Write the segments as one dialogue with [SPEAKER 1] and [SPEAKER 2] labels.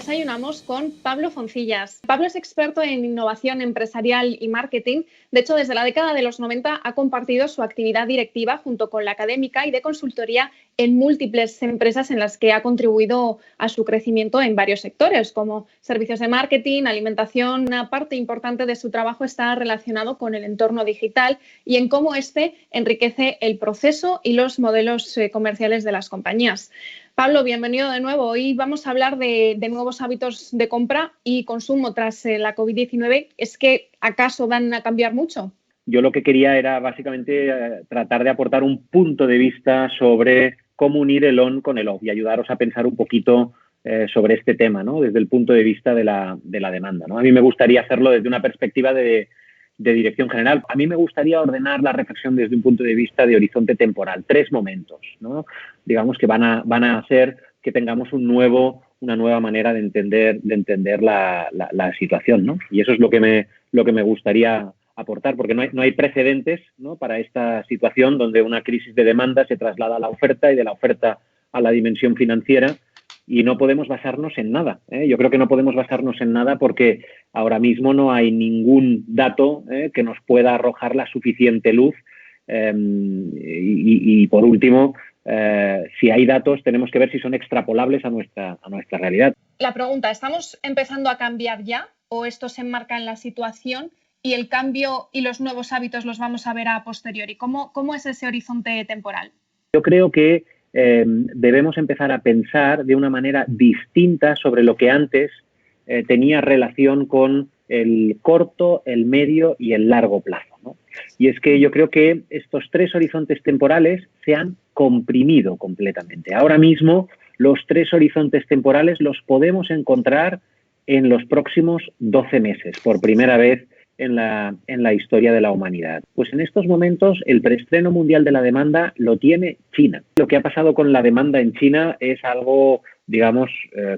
[SPEAKER 1] Desayunamos con Pablo Foncillas. Pablo es experto en innovación empresarial y marketing. De hecho, desde la década de los 90 ha compartido su actividad directiva junto con la académica y de consultoría en múltiples empresas en las que ha contribuido a su crecimiento en varios sectores, como servicios de marketing, alimentación. Una parte importante de su trabajo está relacionado con el entorno digital y en cómo este enriquece el proceso y los modelos comerciales de las compañías. Pablo, bienvenido de nuevo. Hoy vamos a hablar de nuevos hábitos de compra y consumo tras la COVID-19. ¿Es que acaso van a cambiar mucho?
[SPEAKER 2] Yo lo que quería era básicamente tratar de aportar un punto de vista sobre cómo unir el on con el off y ayudaros a pensar un poquito sobre este tema, ¿no? Desde el punto de vista de la demanda, ¿no? A mí me gustaría hacerlo desde una perspectiva de dirección general. A mí me gustaría ordenar la reflexión desde un punto de vista de horizonte temporal. 3 momentos, ¿no? Digamos que van a hacer que tengamos una nueva manera de entender la situación, ¿no? Y eso es lo que me gustaría aportar, porque no hay precedentes, ¿no?, para esta situación donde una crisis de demanda se traslada a la oferta y de la oferta a la dimensión financiera. Y no podemos basarnos en nada, ¿eh? Yo creo que no podemos basarnos en nada porque ahora mismo no hay ningún dato que nos pueda arrojar la suficiente luz. Y por último, si hay datos, tenemos que ver si son extrapolables a nuestra realidad.
[SPEAKER 1] La pregunta, ¿estamos empezando a cambiar ya o esto se enmarca en la situación y el cambio y los nuevos hábitos los vamos a ver a posteriori? ¿Cómo es ese horizonte temporal?
[SPEAKER 2] Yo creo que debemos empezar a pensar de una manera distinta sobre lo que antes tenía relación con el corto, el medio y el largo plazo, ¿no? Y es que yo creo que estos 3 horizontes temporales se han comprimido completamente. Ahora mismo los 3 horizontes temporales los podemos encontrar en los próximos 12 meses, por primera vez en la historia de la humanidad. Pues en estos momentos el preestreno mundial de la demanda lo tiene China. Lo que ha pasado con la demanda en China es algo, digamos,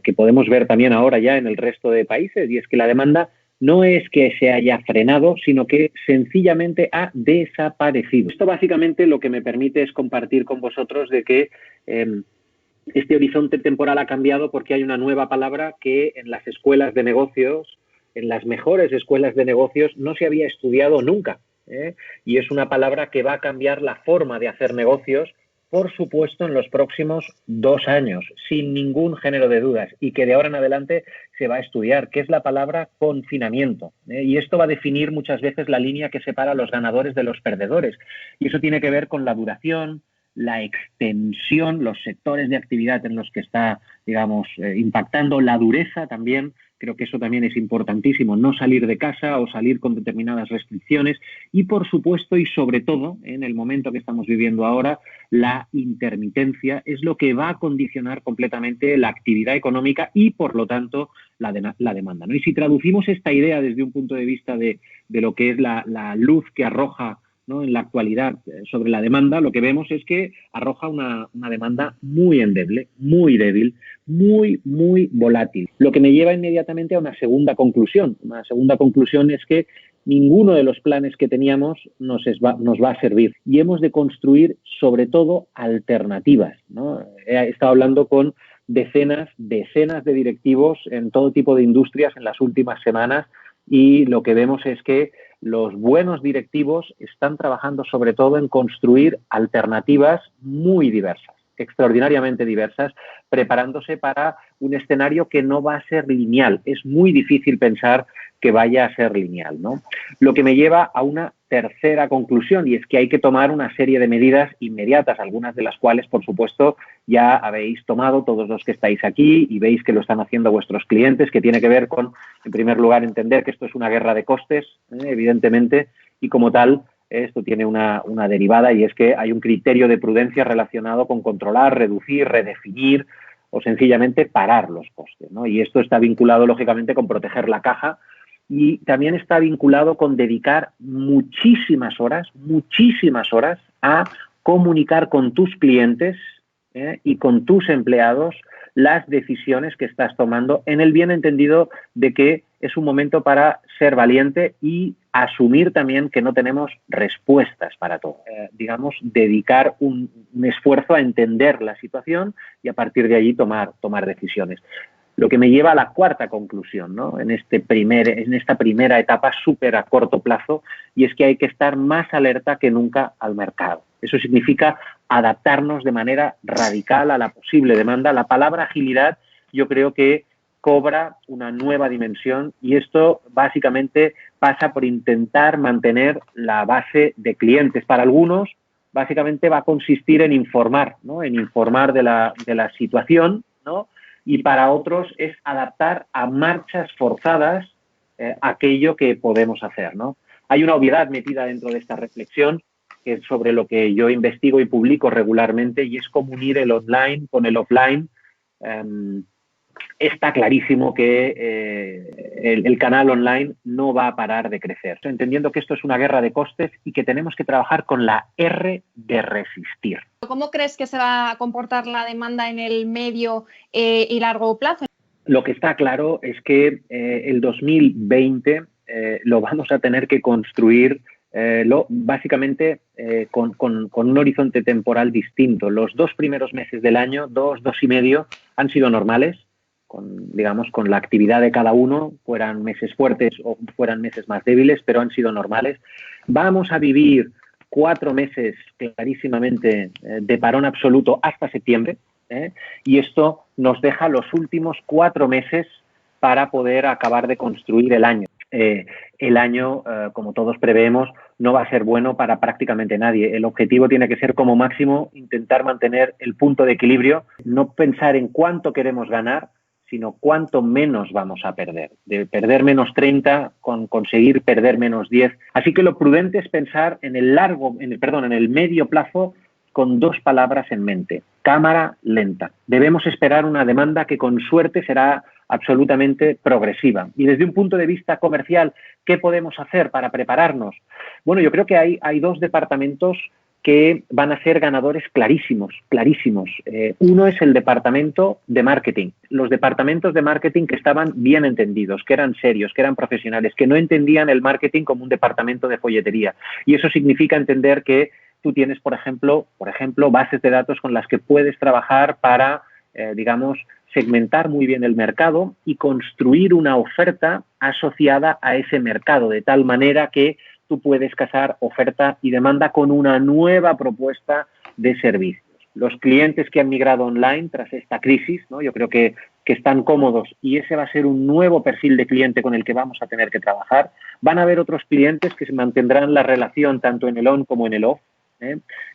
[SPEAKER 2] que podemos ver también ahora ya en el resto de países, y es que la demanda no es que se haya frenado, sino que sencillamente ha desaparecido. Esto básicamente lo que me permite es compartir con vosotros de que este horizonte temporal ha cambiado porque hay una nueva palabra que en las escuelas de negocios, en las mejores escuelas de negocios, no se había estudiado nunca, ¿eh? Y es una palabra que va a cambiar la forma de hacer negocios, por supuesto, en los próximos 2 años, sin ningún género de dudas, y que de ahora en adelante se va a estudiar, que es la palabra confinamiento, ¿eh? Y esto va a definir muchas veces la línea que separa a los ganadores de los perdedores. Y eso tiene que ver con la duración, la extensión, los sectores de actividad en los que está, digamos, impactando, la dureza también. Creo que eso también es importantísimo, no salir de casa o salir con determinadas restricciones y, por supuesto, y sobre todo, en el momento que estamos viviendo ahora, la intermitencia es lo que va a condicionar completamente la actividad económica y, por lo tanto, la demanda, ¿no? Y si traducimos esta idea desde un punto de vista de lo que es la luz que arroja, ¿no?, en la actualidad sobre la demanda, lo que vemos es que arroja una demanda muy endeble, muy débil, muy volátil. Lo que me lleva inmediatamente a una segunda conclusión. Una segunda conclusión es que ninguno de los planes que teníamos nos va a servir y hemos de construir sobre todo alternativas, ¿no? He estado hablando con decenas de directivos en todo tipo de industrias en las últimas semanas y lo que vemos es que los buenos directivos están trabajando sobre todo en construir alternativas muy diversas, extraordinariamente diversas, preparándose para un escenario que no va a ser lineal. Es muy difícil pensar que vaya a ser lineal, ¿no? Lo que me lleva a una tercera conclusión, y es que hay que tomar una serie de medidas inmediatas, algunas de las cuales, por supuesto, ya habéis tomado todos los que estáis aquí y veis que lo están haciendo vuestros clientes, que tiene que ver con, en primer lugar, entender que esto es una guerra de costes, evidentemente, y como tal, esto tiene una derivada, y es que hay un criterio de prudencia relacionado con controlar, reducir, redefinir o sencillamente parar los costes, ¿no? Y esto está vinculado, lógicamente, con proteger la caja y también está vinculado con dedicar muchísimas horas a comunicar con tus clientes y con tus empleados las decisiones que estás tomando en el bien entendido de que es un momento para ser valiente y asumir también que no tenemos respuestas para todo. Digamos, dedicar un esfuerzo a entender la situación y a partir de allí tomar decisiones. Lo que me lleva a la cuarta conclusión, ¿no? En esta primera etapa súper a corto plazo, y es que hay que estar más alerta que nunca al mercado. Eso significa adaptarnos de manera radical a la posible demanda. La palabra agilidad yo creo que cobra una nueva dimensión, y esto básicamente pasa por intentar mantener la base de clientes. Para algunos básicamente va a consistir en informar, ¿no? En informar de la situación, ¿no? Y para otros es adaptar a marchas forzadas aquello que podemos hacer, ¿no? Hay una obviedad metida dentro de esta reflexión, que es sobre lo que yo investigo y publico regularmente, y es cómo unir el online con el offline. Está clarísimo que el canal online no va a parar de crecer, entendiendo que esto es una guerra de costes y que tenemos que trabajar con la R de resistir.
[SPEAKER 1] ¿Cómo crees que se va a comportar la demanda en el medio y largo plazo?
[SPEAKER 2] Lo que está claro es que el 2020 lo vamos a tener que construir básicamente con un horizonte temporal distinto. Los 2 primeros meses del año, 2 y medio, han sido normales, digamos, con la actividad de cada uno, fueran meses fuertes o fueran meses más débiles, pero han sido normales. Vamos a vivir 4 meses clarísimamente de parón absoluto hasta septiembre, y esto nos deja los últimos 4 meses para poder acabar de construir el año. El año, como todos preveemos, no va a ser bueno para prácticamente nadie. El objetivo tiene que ser, como máximo, intentar mantener el punto de equilibrio, no pensar en cuánto queremos ganar, sino cuánto menos vamos a perder. De perder menos 30, con conseguir perder menos 10. Así que lo prudente es pensar en el medio plazo, con 2 palabras en mente: cámara lenta. Debemos esperar una demanda que con suerte será absolutamente progresiva. Y desde un punto de vista comercial, ¿qué podemos hacer para prepararnos? Bueno, yo creo que hay 2 departamentos que van a ser ganadores clarísimos. Uno es el departamento de marketing. Los departamentos de marketing que estaban bien entendidos, que eran serios, que eran profesionales, que no entendían el marketing como un departamento de folletería. Y eso significa entender que tú tienes, por ejemplo, bases de datos con las que puedes trabajar para, digamos, segmentar muy bien el mercado y construir una oferta asociada a ese mercado, de tal manera que tú puedes casar oferta y demanda con una nueva propuesta de servicios. Los clientes que han migrado online tras esta crisis, ¿no? Yo creo que están cómodos, y ese va a ser un nuevo perfil de cliente con el que vamos a tener que trabajar. Van a haber otros clientes que se mantendrán la relación tanto en el on como en el off.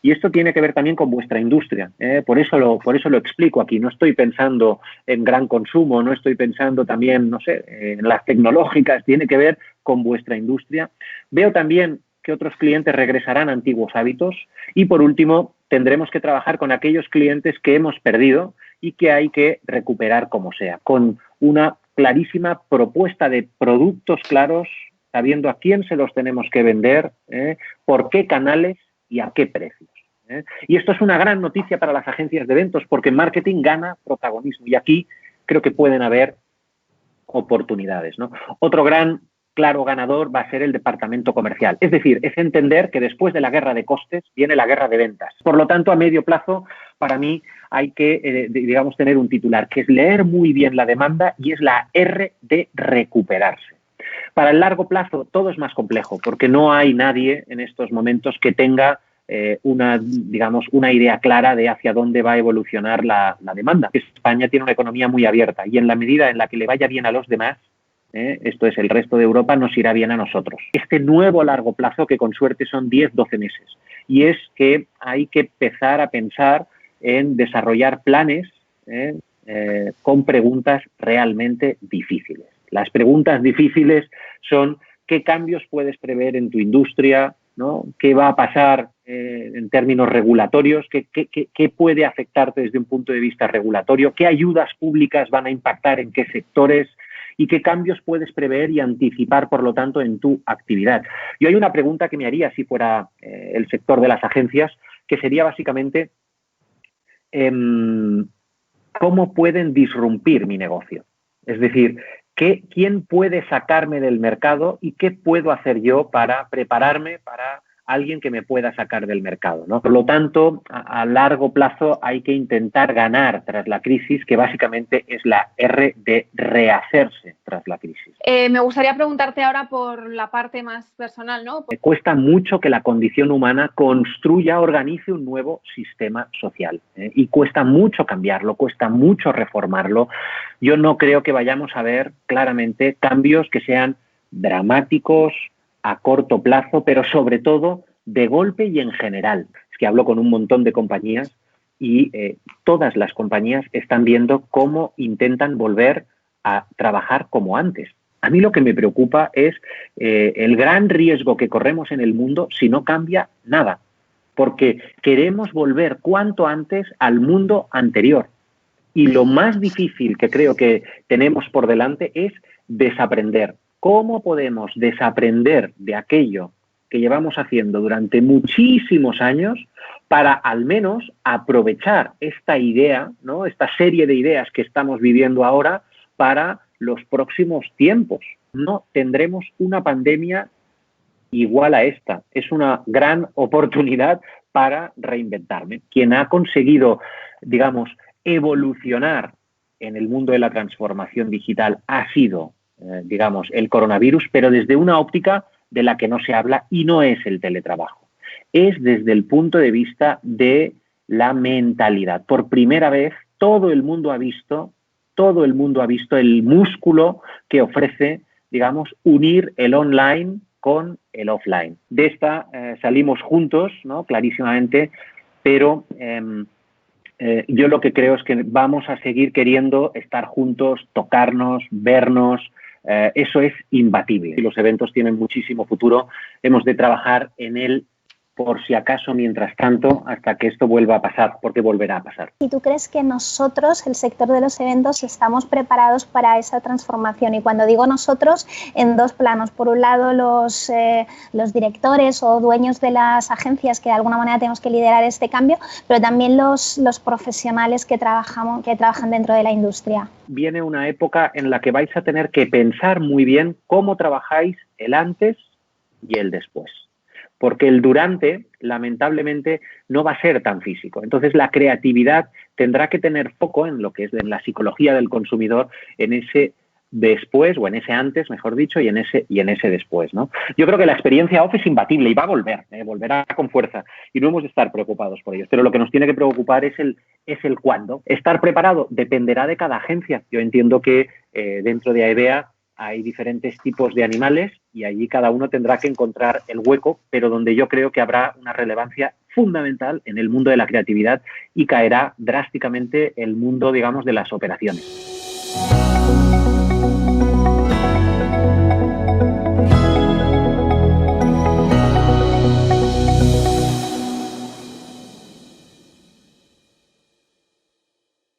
[SPEAKER 2] Y esto tiene que ver también con vuestra industria. Por eso lo explico aquí. No estoy pensando en gran consumo, no estoy pensando también, no sé, en las tecnológicas. Tiene que ver con vuestra industria. Veo también que otros clientes regresarán a antiguos hábitos, y por último tendremos que trabajar con aquellos clientes que hemos perdido y que hay que recuperar como sea, con una clarísima propuesta de productos claros, sabiendo a quién se los tenemos que vender, por qué canales y a qué precios. Y esto es una gran noticia para las agencias de eventos, porque marketing gana protagonismo, y aquí creo que pueden haber oportunidades, ¿no? Otro gran, claro ganador va a ser el departamento comercial. Es decir, es entender que después de la guerra de costes viene la guerra de ventas. Por lo tanto, a medio plazo, para mí, hay que, digamos, tener un titular, que es leer muy bien la demanda, y es la R de recuperarse. Para el largo plazo todo es más complejo, porque no hay nadie en estos momentos que tenga una idea clara de hacia dónde va a evolucionar la demanda. España tiene una economía muy abierta, y en la medida en la que le vaya bien a los demás, esto es el resto de Europa, nos irá bien a nosotros. Este nuevo largo plazo, que con suerte son 10-12 meses, y es que hay que empezar a pensar en desarrollar planes con preguntas realmente difíciles. Las preguntas difíciles son: ¿qué cambios puedes prever en tu industria? ¿No? ¿Qué va a pasar en términos regulatorios? ¿Qué puede afectarte desde un punto de vista regulatorio? ¿Qué ayudas públicas van a impactar en qué sectores? ¿Y qué cambios puedes prever y anticipar, por lo tanto, en tu actividad? Yo hay una pregunta que me haría si fuera el sector de las agencias, que sería básicamente: ¿cómo pueden disrumpir mi negocio? Es decir, ¿quién puede sacarme del mercado y qué puedo hacer yo para prepararme, para alguien que me pueda sacar del mercado, ¿no? Por lo tanto, a largo plazo hay que intentar ganar tras la crisis, que básicamente es la R de rehacerse tras la crisis.
[SPEAKER 1] Me gustaría preguntarte ahora por la parte más personal, ¿no?
[SPEAKER 2] Cuesta mucho que la condición humana construya, organice un nuevo sistema social, y cuesta mucho cambiarlo, cuesta mucho reformarlo. Yo no creo que vayamos a ver claramente cambios que sean dramáticos, a corto plazo, pero sobre todo de golpe y en general. Es que hablo con un montón de compañías y todas las compañías están viendo cómo intentan volver a trabajar como antes. A mí lo que me preocupa es el gran riesgo que corremos en el mundo si no cambia nada, porque queremos volver cuanto antes al mundo anterior. Y lo más difícil que creo que tenemos por delante es desaprender. ¿Cómo podemos desaprender de aquello que llevamos haciendo durante muchísimos años para al menos aprovechar esta idea, ¿no? Esta serie de ideas que estamos viviendo ahora para los próximos tiempos? No tendremos una pandemia igual a esta. Es una gran oportunidad para reinventarme. Quien ha conseguido, digamos, evolucionar en el mundo de la transformación digital ha sido, digamos, el coronavirus, pero desde una óptica de la que no se habla y no es el teletrabajo. Es desde el punto de vista de la mentalidad. Por primera vez, todo el mundo ha visto el músculo que ofrece, digamos, unir el online con el offline. De esta salimos juntos, ¿no? Clarísimamente, pero yo lo que creo es que vamos a seguir queriendo estar juntos, tocarnos, vernos. Eso es imbatible. Los eventos tienen muchísimo futuro. Hemos de trabajar en él por si acaso, mientras tanto, hasta que esto vuelva a pasar, porque volverá a pasar.
[SPEAKER 3] ¿Y tú crees que nosotros, el sector de los eventos, estamos preparados para esa transformación? Y cuando digo nosotros, en dos planos. Por un lado, los directores o dueños de las agencias, que de alguna manera tenemos que liderar este cambio, pero también los profesionales que trabajan dentro de la industria.
[SPEAKER 2] Viene una época en la que vais a tener que pensar muy bien cómo trabajáis el antes y el después. Porque el durante, lamentablemente, no va a ser tan físico. Entonces, la creatividad tendrá que tener foco en lo que es en la psicología del consumidor, en ese después, o en ese antes, mejor dicho, y en ese después, ¿no? Yo creo que la experiencia off es imbatible y va a volver, volverá con fuerza, y no hemos de estar preocupados por ello. Pero lo que nos tiene que preocupar es el cuándo. Estar preparado dependerá de cada agencia. Yo entiendo que dentro de AEVEA hay diferentes tipos de animales y allí cada uno tendrá que encontrar el hueco, pero donde yo creo que habrá una relevancia fundamental en el mundo de la creatividad y caerá drásticamente el mundo, digamos, de las operaciones.